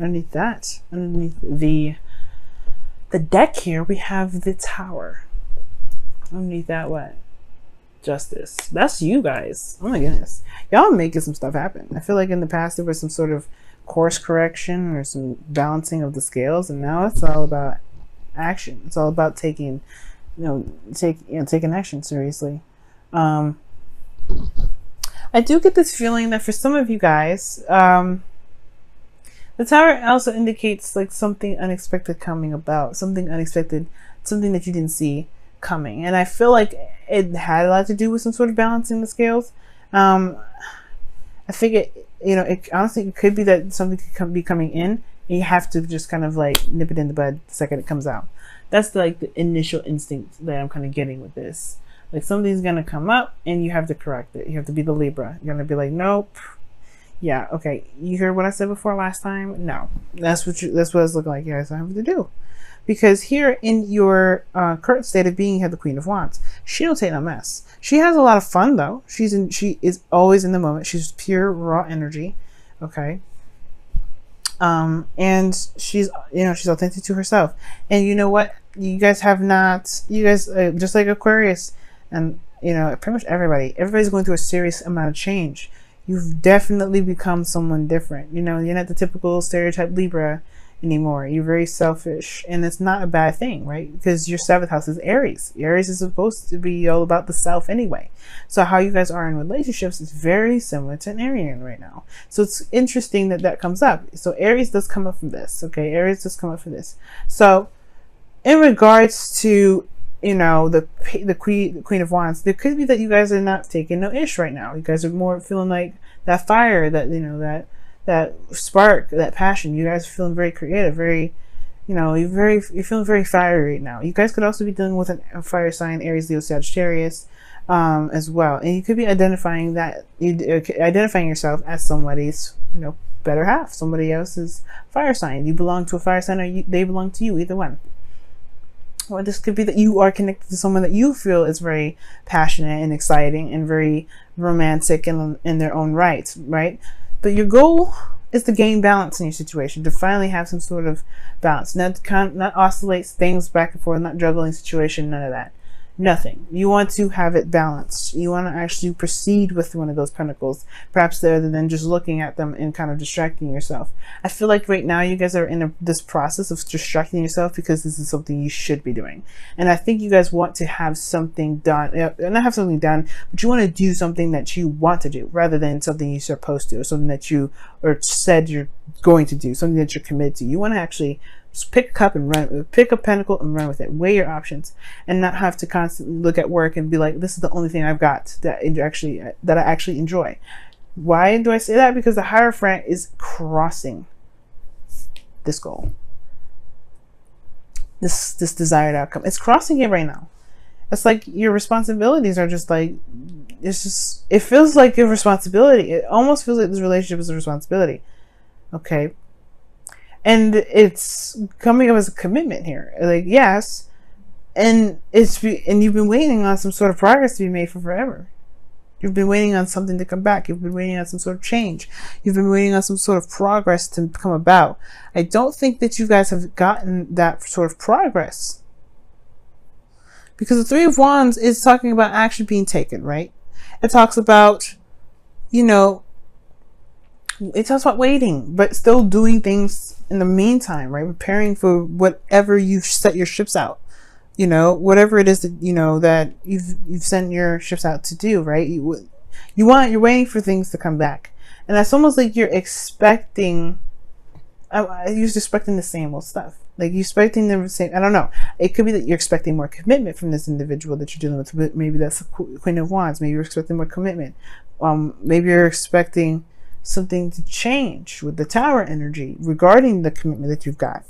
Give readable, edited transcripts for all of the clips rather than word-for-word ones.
underneath that, underneath the deck here, we have the Tower. Underneath that, what? Justice. That's you guys. Oh my goodness. Y'all making some stuff happen. I feel like in the past there was some sort of course correction or some balancing of the scales, and now it's all about action. It's all about taking action seriously. I do get this feeling that for some of you guys, the Tower also indicates like something unexpected coming about, something unexpected, something that you didn't see coming. And I feel like it had a lot to do with some sort of balancing the scales. I think it honestly, it could be that something could be coming in and you have to just kind of like nip it in the bud the second it comes out. That's like the initial instinct that I'm kind of getting with this. Like something's going to come up and you have to correct it. You have to be the Libra. You're going to be like, nope. Yeah, okay. You heard what I said before last time? No. That's what it's looking like. Yeah, that's what I have to do. Because here in your current state of being, you have the Queen of Wands. She don't take no mess. She has a lot of fun though. She is always in the moment. She's pure raw energy. Okay. And she's authentic to herself. And you know what? You guys just like Aquarius and pretty much everybody's going through a serious amount of change. You've definitely become someone different. You're not the typical stereotype Libra anymore. You're very selfish, and it's not a bad thing, right? Because your 7th house is Aries. Aries is supposed to be all about the self anyway. So how you guys are in relationships is very similar to an Arian right now. So it's interesting that comes up. So Aries does come up from this. Okay, Aries does come up from this. So in regards to the Queen of Wands, there could be that you guys are not taking no ish right now. You guys are more feeling like that fire, that spark, that passion. You guys are feeling very creative, very, you're feeling very fiery right now. You guys could also be dealing with a fire sign, Aries, Leo, Sagittarius, as well. And you could be identifying yourself as somebody's, better half, somebody else's fire sign. You belong to a fire sign, or they belong to you, either one. Or this could be that you are connected to someone that you feel is very passionate and exciting and very romantic in their own right? But your goal is to gain balance in your situation, to finally have some sort of balance, not oscillate things back and forth, not juggling situation, none of that. Nothing. You want to have it balanced. You want to actually proceed with one of those pentacles, perhaps rather than just looking at them and kind of distracting yourself. I feel like right now you guys are in this process of distracting yourself because this is something you should be doing. And I think you guys want to have something done, not have something done, but you want to do something that you want to do rather than something you're supposed to, or something that you said you're going to do, something that you're committed to. You want to actually just pick a cup and run, pick a pentacle and run with it. Weigh your options and not have to constantly look at work and be like, this is the only thing I've got that I actually enjoy. Why do I say that? Because the Hierophant is crossing this goal, this desired outcome. It's crossing it right now. It's like your responsibilities are just like, it feels like a responsibility. It almost feels like this relationship is a responsibility. Okay. And it's coming up as a commitment here. Like, yes. And you've been waiting on some sort of progress to be made for forever. You've been waiting on something to come back. You've been waiting on some sort of change. You've been waiting on some sort of progress to come about. I don't think that you guys have gotten that sort of progress. Because the Three of Wands is talking about action being taken, right? It talks about, it talks about waiting, but still doing things in the meantime, right? Preparing for whatever you've set your ships out, whatever it is that, that you've sent your ships out to do, right? You're waiting for things to come back. And that's almost like you're expecting, you're expecting the same old stuff. Like you're expecting the same, I don't know. It could be that you're expecting more commitment from this individual that you're dealing with. Maybe that's the Queen of Wands. Maybe you're expecting more commitment. Maybe you're expecting something to change with the Tower energy regarding the commitment that you've got.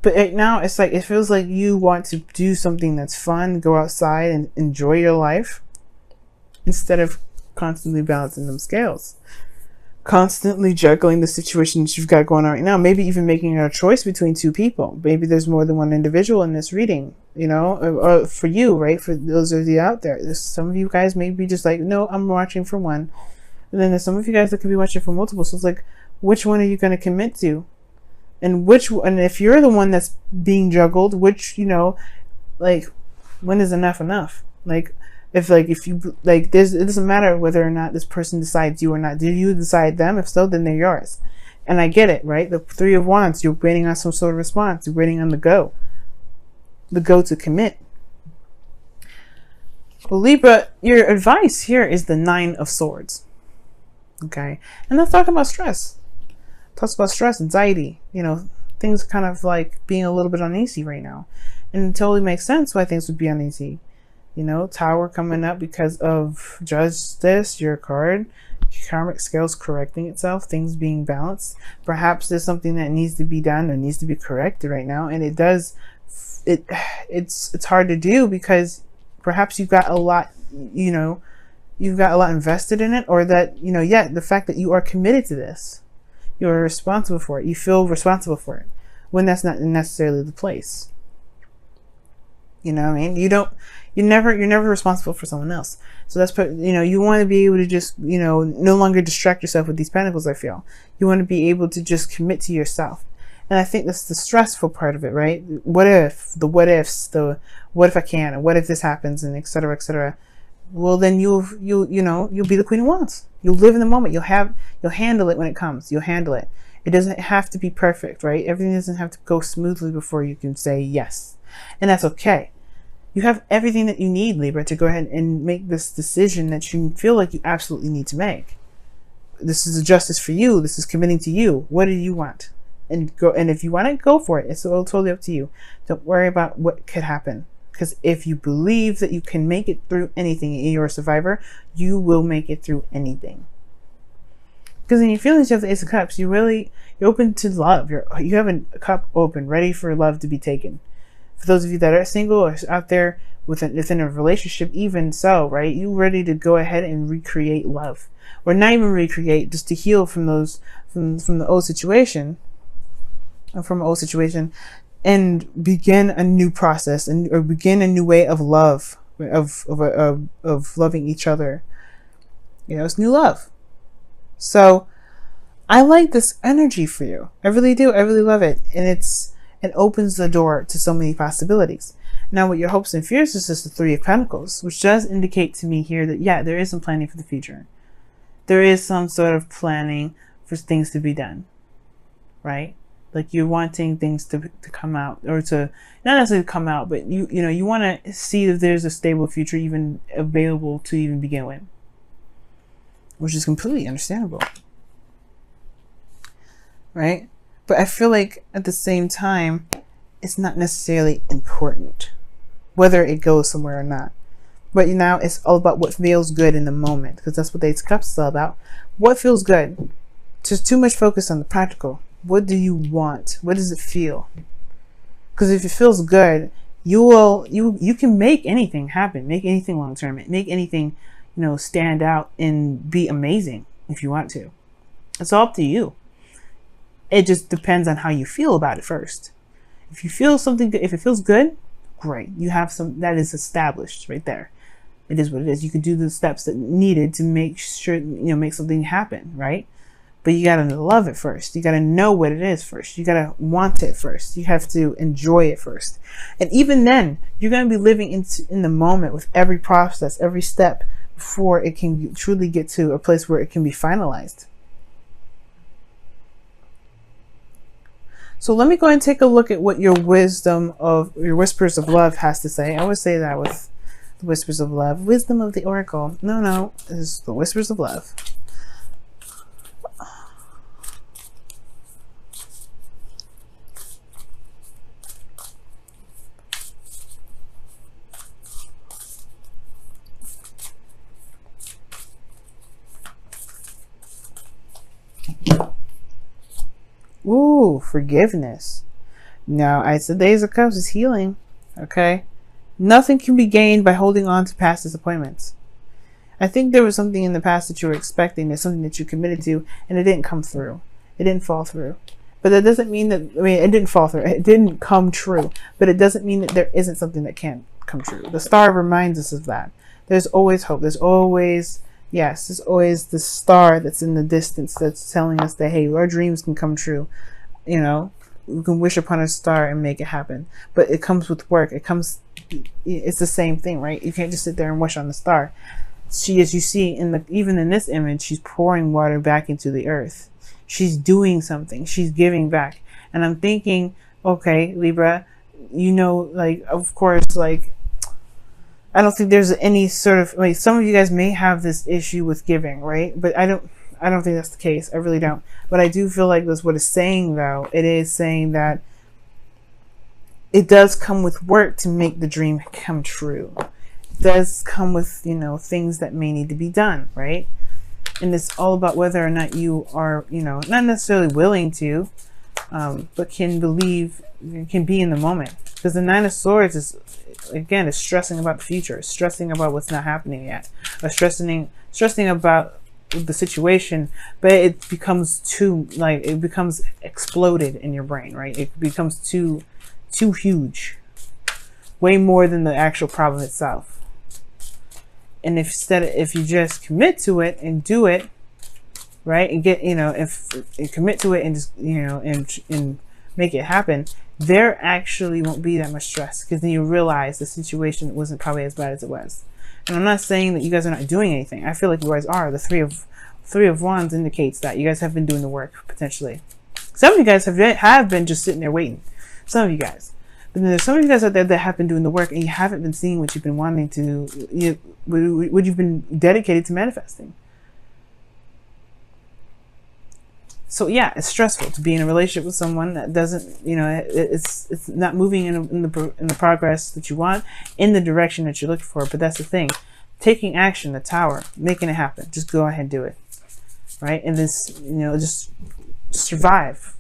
But right now it's like, it feels like you want to do something that's fun, go outside and enjoy your life instead of constantly balancing them scales, constantly juggling the situations you've got going on right now. Maybe even making a choice between two people. Maybe there's more than one individual in this reading, or for you, right? For those of you out there, there's some of you guys may be just like, no, I'm watching for one. And then there's some of you guys that could be watching for multiple. So it's like, Which one are you going to commit to? And if you're the one that's being juggled, which, like, when is enough enough? Like, if you, like, it doesn't matter whether or not this person decides you or not. Do you decide them? If so, then they're yours. And I get it, right? The Three of Wands, you're waiting on some sort of response. You're waiting on the go to commit. Well, Libra, your advice here is the Nine of Swords. Okay. And that's talking about stress. Talks about stress, anxiety, things kind of like being a little bit uneasy right now. And it totally makes sense why things would be uneasy. Tower coming up because of justice, your card, karmic scales correcting itself, things being balanced. Perhaps there's something that needs to be done or needs to be corrected right now. And it's hard to do because perhaps you've got a lot, you've got a lot invested in it, or that, the fact that you are committed to this. You're responsible for it. You feel responsible for it when that's not necessarily the place. You know what I mean? You're never responsible for someone else. So that's, you want to be able to just, no longer distract yourself with these pentacles, I feel. You want to be able to just commit to yourself. And I think that's the stressful part of it, right? What if, the what ifs, the what if I can't, and what if this happens, and et cetera, et cetera. Well, then you'll be the Queen of Wands. You'll live in the moment. You'll handle it when it comes. You'll handle it. It doesn't have to be perfect, right? Everything doesn't have to go smoothly before you can say yes. And that's okay. You have everything that you need, Libra, to go ahead and make this decision that you feel like you absolutely need to make. This is a justice for you. This is committing to you. What do you want? And if you want to, go for it. It's all totally up to you. Don't worry about what could happen. Because if you believe that you can make it through anything and you're a survivor, you will make it through anything. Because in your feelings, you have the Ace of Cups. You're open to love. You have a cup open, ready for love to be taken. For those of you that are single or out there within a relationship, even so, right? You ready to go ahead and recreate love, or not even recreate, just to heal from the old situation, and begin a new process or begin a new way of love, of loving each other. It's new love. So I like this energy for you. I really do. I really love it. And it opens the door to so many possibilities. Now, what your hopes and fears is just the Three of Pentacles, which does indicate to me here that, yeah, there is some planning for the future. There is some sort of planning for things to be done, right? Like you're wanting things to come out, or to not necessarily come out, but you want to see if there's a stable future even available to even begin with, which is completely understandable, right? But I feel like at the same time, it's not necessarily important whether it goes somewhere or not. But now it's all about what feels good in the moment, because that's what the Ace of Cups is all about. What feels good? Just too much focus on the practical. What do you want? What does it feel? Because if it feels good, you can make anything happen, make anything long term, make anything stand out and be amazing if you want to. It's all up to you. It just depends on how you feel about it first. If you feel something good, if it feels good, great. You have some that is established right there. It is what it is. You can do the steps that needed to make sure, make something happen, right? But you got to love it first. You got to know what it is first. You got to want it first. You have to enjoy it first. And even then, you're going to be living in the moment with every process, every step, before it can truly get to a place where it can be finalized. So let me go and take a look at what your Whispers of Love has to say. I always say that with the Whispers of Love. Wisdom of the Oracle. No, this is the Whispers of Love. Ooh, forgiveness. Now, I said the Ace of Cups is healing. Okay. Nothing can be gained by holding on to past disappointments. I think there was something in the past that you were expecting. There's something that you committed to, and it didn't come through. It didn't fall through. But that doesn't mean that, it didn't fall through. It didn't come true. But it doesn't mean that there isn't something that can't come true. The star reminds us of that. There's always hope. There's always Yes, there's always the star that's in the distance that's telling us that, hey, our dreams can come true. You know, we can wish upon a star and make it happen. But it comes with work. It's the same thing, right? You can't just sit there and wish on the star. She, as you see even in this image, she's pouring water back into the earth. She's doing something. She's giving back. And I'm thinking, okay, Libra, like, of course, like, I don't think there's any sort of, like, some of you guys may have this issue with giving, right? But I don't think that's the case. I really don't. But I do feel like that's what it's saying, though. It is saying that it does come with work to make the dream come true. It does come with, things that may need to be done, right? And it's all about whether or not you are, not necessarily willing to, but can be in the moment. Because the Nine of Swords is stressing about the future, stressing about what's not happening yet, or stressing about the situation, but it becomes it becomes exploded in your brain, right? It becomes too huge, way more than the actual problem itself. And if you just commit to it and do it, right, and get, if you commit to it and just, and make it happen, there actually won't be that much stress, because then you realize the situation wasn't probably as bad as it was. And I'm not saying that you guys are not doing anything. I feel like you guys are. The Three of Wands indicates that you guys have been doing the work, potentially. Some of you guys have been just sitting there waiting. Some of you guys. But then there's some of you guys out there that have been doing the work, and you haven't been seeing what you've been wanting to, what you've been dedicated to manifesting. So yeah, it's stressful to be in a relationship with someone that doesn't, it's not moving in the progress that you want, in the direction that you're looking for. But that's the thing, taking action, the Tower, making it happen. Just go ahead and do it, right? And this, just survive,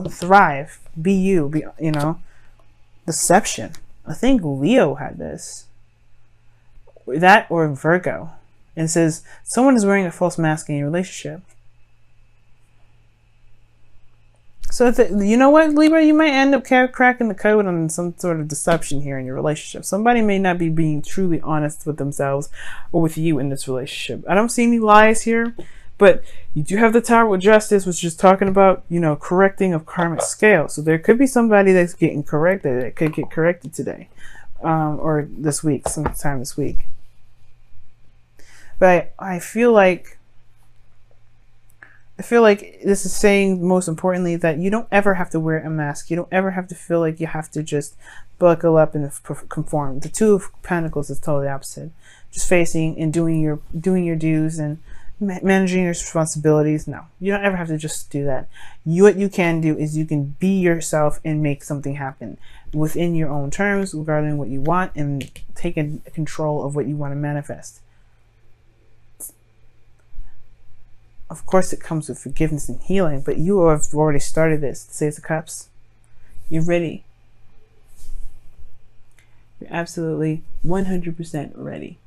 thrive, be you, deception. I think Leo had this, that, or Virgo, and it says someone is wearing a false mask in your relationship. So you know what, Libra, you might end up cracking the code on some sort of deception here in your relationship. Somebody may not be being truly honest with themselves or with you in this relationship. I don't see any lies here, but you do have the Tower with Justice, which is talking about, correcting of karmic scale. So there could be somebody that's getting corrected. It could get corrected today, or this week, sometime this week. But I feel like this is saying, most importantly, that you don't ever have to wear a mask. You don't ever have to feel like you have to just buckle up and conform. The Two of Pentacles is totally opposite. Just facing and doing your dues and managing your responsibilities. No, you don't ever have to just do that. What you can do is you can be yourself and make something happen within your own terms regarding what you want, and take control of what you want to manifest. Of course, it comes with forgiveness and healing, but you have already started this. The Sage of Cups. You're ready. You're absolutely 100% ready.